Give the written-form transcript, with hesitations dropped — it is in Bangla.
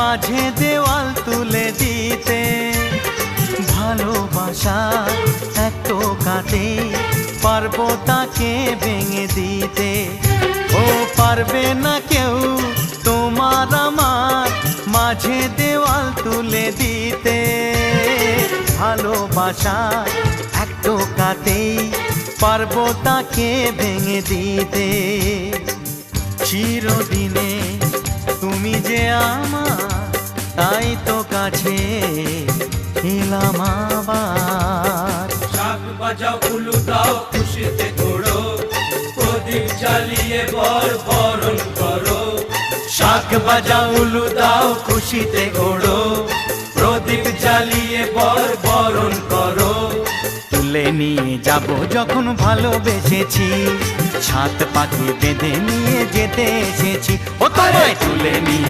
মাঝে দেওয়াল তুলে দিতে। ভালোবাসা এক টোকাতে পারবো তাকে ভেঙে দিতে। ও পারবে না কেউ তোমার আমার মাঝে দেওয়াল তুলে দিতে। ভালোবাসা এক টোকাতেই পারবো তাকে ভেঙে দিতে। চিরদিনে তুমি যে আমার, তাই তো কাছে এলাম আবার। শাক বাজাও উলু দাও খুশিতে ঘোড়ো, প্রদীপ জ্বালিয়ে বরণ করো। শাক বাজাও উলু দাও খুশিতে ঘোড়ো, প্রদীপ জ্বালিয়ে বরণ করো। তুলে নিয়ে যাব যখন ভালোবেসেছি, ছাদ পাখি বেঁধে নিয়ে যেতে এসেছি। ও তোমায় তুলে নিয়ে